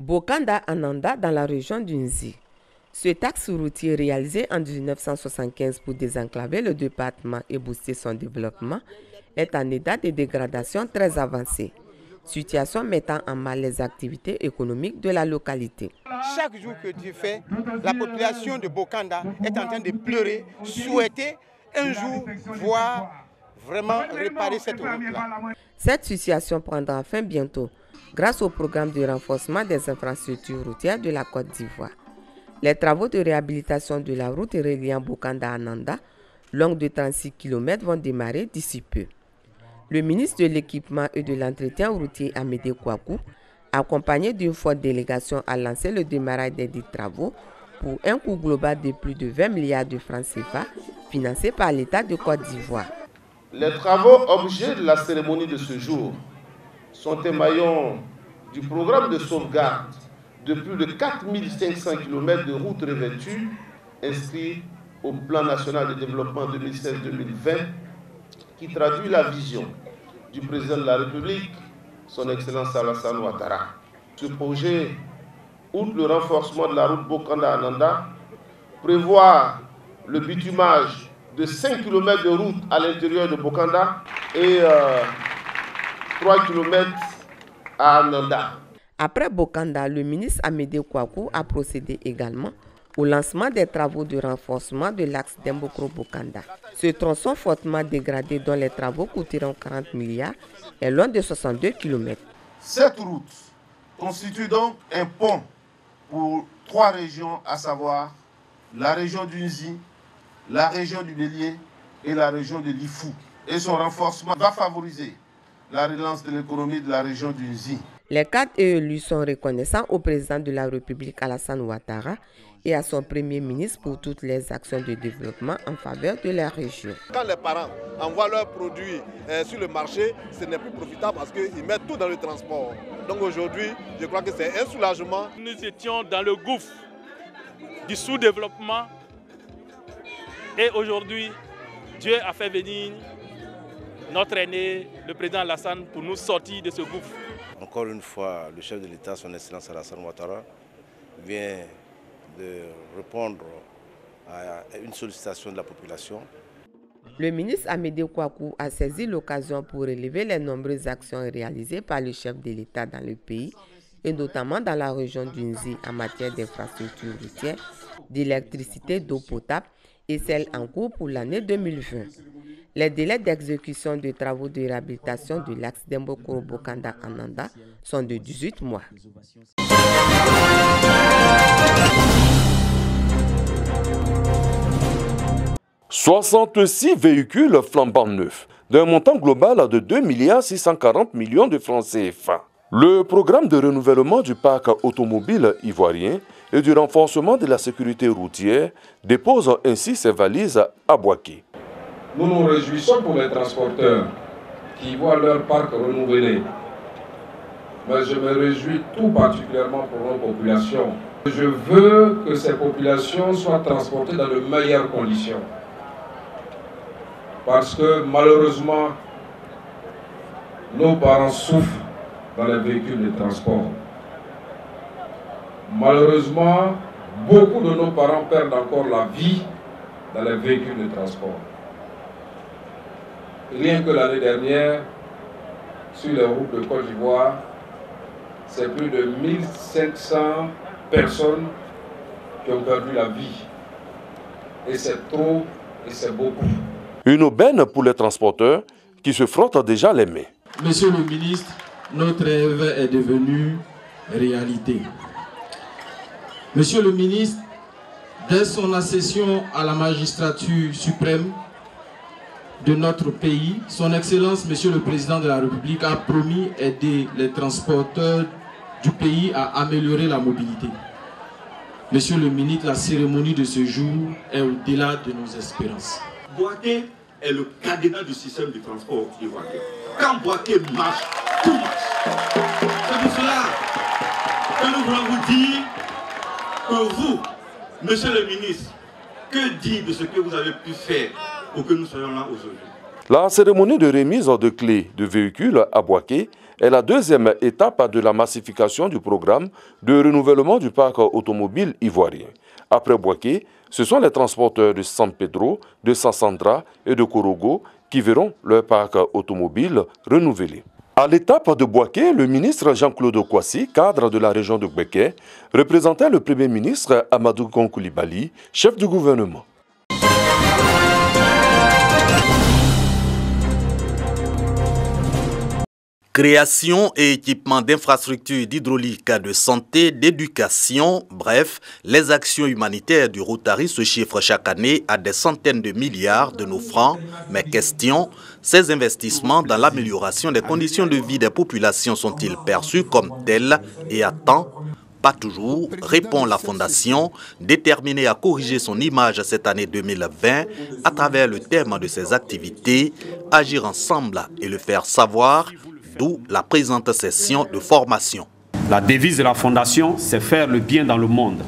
Bokanda Ananda dans la région du Nzi. Cet axe routier réalisé en 1975 pour désenclaver le département et booster son développement est en état de dégradation très avancée, situation mettant en mal les activités économiques de la localité. Chaque jour que Dieu fait, la population de Bokanda est en train de pleurer, souhaiter un jour voir vraiment réparer cette route-là. Cette situation prendra fin bientôt grâce au programme de renforcement des infrastructures routières de la Côte d'Ivoire. Les travaux de réhabilitation de la route reliant Bokanda à Nanda, longue de 36 km, vont démarrer d'ici peu. Le ministre de l'Équipement et de l'Entretien routier Amédée Kouakou, accompagné d'une forte délégation, a lancé le démarrage des travaux pour un coût global de plus de 20 milliards de francs CFA financés par l'État de Côte d'Ivoire. Les travaux objets de la cérémonie de ce jour sont émaillants du programme de sauvegarde de plus de 4500 km de routes revêtues inscrits au plan national de développement 2016-2020 qui traduit la vision du président de la République, son Excellence Alassane Ouattara. Ce projet, outre le renforcement de la route Bokanda-Ananda, prévoit le bitumage de 5 km de route à l'intérieur de Bokanda et 3 km à Ananda. Après Bokanda, le ministre Amédée Kouakou a procédé également au lancement des travaux de renforcement de l'axe Dembokro-Bokanda. Ce tronçon fortement dégradé dont les travaux coûteront 40 milliards est loin de 62 km. Cette route constitue donc un pont pour 3 régions, à savoir la région du Nzi, la région du Bélier et la région de l'Ifou. Et son renforcement va favoriser la relance de l'économie de la région du Nzi. Les 4 élus sont reconnaissants au président de la République Alassane Ouattara et à son premier ministre pour toutes les actions de développement en faveur de la région. Quand les parents envoient leurs produits sur le marché, ce n'est plus profitable parce qu'ils mettent tout dans le transport. Donc aujourd'hui, je crois que c'est un soulagement. Nous étions dans le gouffre du sous-développement et aujourd'hui, Dieu a fait venir notre aîné, le président Alassane, pour nous sortir de ce gouffre. Encore une fois, le chef de l'État, son Excellence Alassane Ouattara, vient de répondre à une sollicitation de la population. Le ministre Amédée Kouakou a saisi l'occasion pour relever les nombreuses actions réalisées par le chef de l'État dans le pays, et notamment dans la région du Nzi en matière d'infrastructures routières, d'électricité, d'eau potable et celles en cours pour l'année 2020. Les délais d'exécution des travaux de réhabilitation de l'axe Dembokro-Bokanda-Ananda sont de 18 mois. « 66 véhicules flambant neufs, d'un montant global de 2 640 millions de francs CFA. Le programme de renouvellement du parc automobile ivoirien et du renforcement de la sécurité routière dépose ainsi ses valises à Bouaké. Nous nous réjouissons pour les transporteurs qui voient leur parc renouvelé. Mais je me réjouis tout particulièrement pour nos populations. Je veux que ces populations soient transportées dans de meilleures conditions. Parce que malheureusement, nos parents souffrent dans les véhicules de transport. Malheureusement, beaucoup de nos parents perdent encore la vie dans les véhicules de transport. Rien que l'année dernière, sur les routes de Côte d'Ivoire, c'est plus de 1500 personnes qui ont perdu la vie. Et c'est trop et c'est beaucoup. Une aubaine pour les transporteurs qui se frottent déjà les mains. Monsieur le ministre, notre rêve est devenu réalité. Monsieur le ministre, dès son accession à la magistrature suprême de notre pays, son Excellence, Monsieur le Président de la République, a promis aider les transporteurs du pays à améliorer la mobilité. Monsieur le ministre, la cérémonie de ce jour est au-delà de nos espérances. Bouaké est le cadenas du système de transport ivoirien. Quand Bouaké marche, tout marche. C'est pour cela que nous voulons vous dire que vous, Monsieur le ministre, que dire de ce que vous avez pu faire pour que nous soyons là aujourd'hui? La cérémonie de remise de clés de véhicules à Bouaké est la deuxième étape de la massification du programme de renouvellement du parc automobile ivoirien. Après Bouaké, ce sont les transporteurs de San Pedro, de Sassandra et de Korogo qui verront leur parc automobile renouvelé. À l'étape de Bouaké, le ministre Jean-Claude Kwasi, cadre de la région de Gbeke, représentait le Premier ministre Amadou Gon Coulibaly, chef du gouvernement. Création et équipement d'infrastructures d'hydraulique, de santé, d'éducation, bref, les actions humanitaires du Rotary se chiffrent chaque année à des centaines de milliards de nos francs. Mais question, ces investissements dans l'amélioration des conditions de vie des populations sont-ils perçus comme tels et à temps? Pas toujours, répond la Fondation, déterminée à corriger son image cette année 2020 à travers le thème de ses activités, agir ensemble et le faire savoir. D'où la présente session de formation. La devise de la Fondation, c'est faire le bien dans le monde.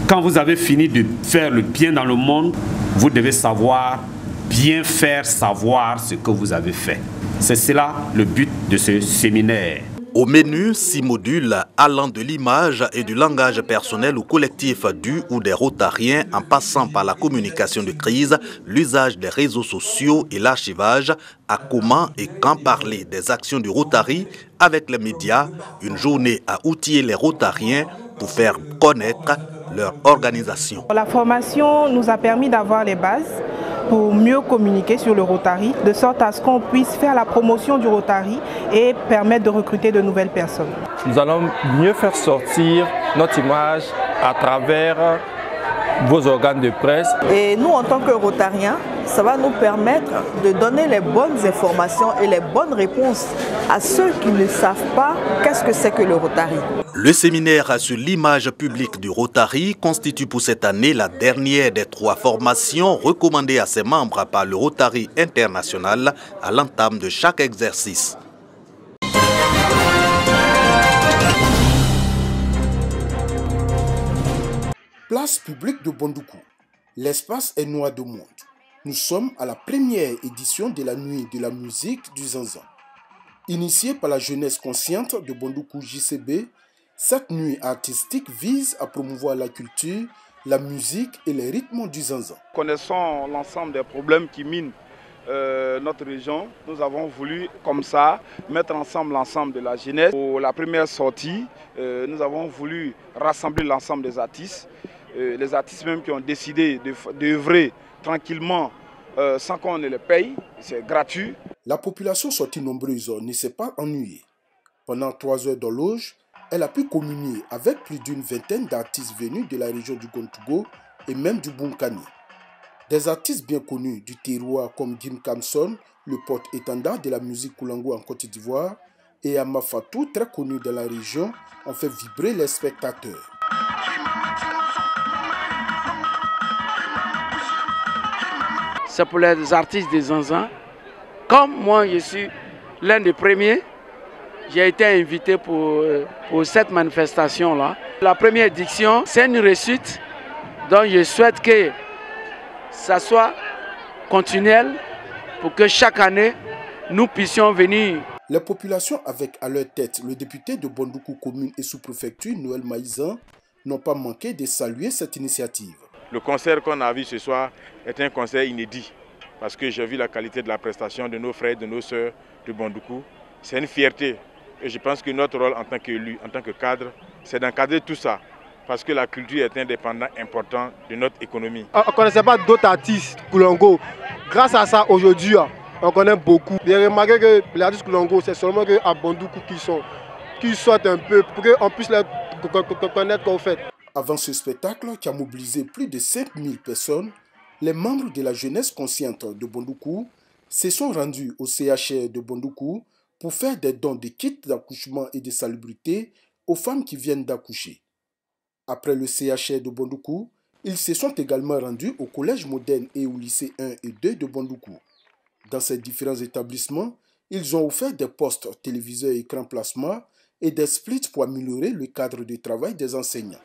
Quand vous avez fini de faire le bien dans le monde, vous devez savoir, bien faire savoir ce que vous avez fait. C'est cela le but de ce séminaire. Au menu, 6 modules allant de l'image et du langage personnel ou collectif du ou des rotariens en passant par la communication de crise, l'usage des réseaux sociaux et l'archivage, à comment et quand parler des actions du Rotary avec les médias, une journée à outiller les rotariens pour faire connaître leur organisation. La formation nous a permis d'avoir les bases pour mieux communiquer sur le Rotary, de sorte à ce qu'on puisse faire la promotion du Rotary et permettre de recruter de nouvelles personnes. Nous allons mieux faire sortir notre image à travers vos organes de presse. Et nous, en tant que Rotariens, ça va nous permettre de donner les bonnes informations et les bonnes réponses à ceux qui ne savent pas qu'est-ce que c'est que le Rotary. Le séminaire sur l'image publique du Rotary constitue pour cette année la dernière des 3 formations recommandées à ses membres par le Rotary International à l'entame de chaque exercice. Place publique de Bondoukou. L'espace est noir de monde. Nous sommes à la première édition de la Nuit de la musique du Zanzan. Initiée par la jeunesse consciente de Bondoukou JCB, cette nuit artistique vise à promouvoir la culture, la musique et les rythmes du Zanzan. Connaissant l'ensemble des problèmes qui minent notre région, nous avons voulu comme ça mettre ensemble l'ensemble de la jeunesse. Pour la première sortie, nous avons voulu rassembler l'ensemble des artistes, les artistes même qui ont décidé d'œuvrer tranquillement sans qu'on ne les paye, c'est gratuit. La population sortie nombreuse ne s'est pas ennuyée. Pendant 3 heures d'horloge, elle a pu communier avec plus d'une vingtaine d'artistes venus de la région du Gontougo et même du Bunkani. Des artistes bien connus du terroir comme Jim Kamson, le porte-étendard de la musique Koulango en Côte d'Ivoire, et Amafatou, très connu de la région, ont fait vibrer les spectateurs. C'est pour les artistes des Zanzan. Comme moi, je suis l'un des premiers, j'ai été invité pour cette manifestation-là. La première édition, c'est une réussite, donc je souhaite que ça soit continuel pour que chaque année, nous puissions venir. Les populations avec à leur tête le député de Bondoukou commune et sous-préfecture, Noël Maïzan, n'ont pas manqué de saluer cette initiative. Le concert qu'on a vu ce soir est un concert inédit parce que j'ai vu la qualité de la prestation de nos frères et de nos sœurs de Bondoukou. C'est une fierté et je pense que notre rôle en tant qu'élu, en tant que cadre, c'est d'encadrer tout ça parce que la culture est un dépendant important de notre économie. On ne connaissait pas d'autres artistes Koulango. Grâce à ça, aujourd'hui, on connaît beaucoup. J'ai remarqué que les artistes Koulango, c'est seulement à Bondoukou qui sortent un peu pour qu'on puisse les connaître qu'on fait. Avant ce spectacle qui a mobilisé plus de 5000 personnes, les membres de la jeunesse consciente de Bondoukou se sont rendus au CHR de Bondoukou pour faire des dons de kits d'accouchement et de salubrité aux femmes qui viennent d'accoucher. Après le CHR de Bondoukou, ils se sont également rendus au collège moderne et au lycée 1 et 2 de Bondoukou. Dans ces différents établissements, ils ont offert des postes téléviseurs et écran plasma et des splits pour améliorer le cadre de travail des enseignants.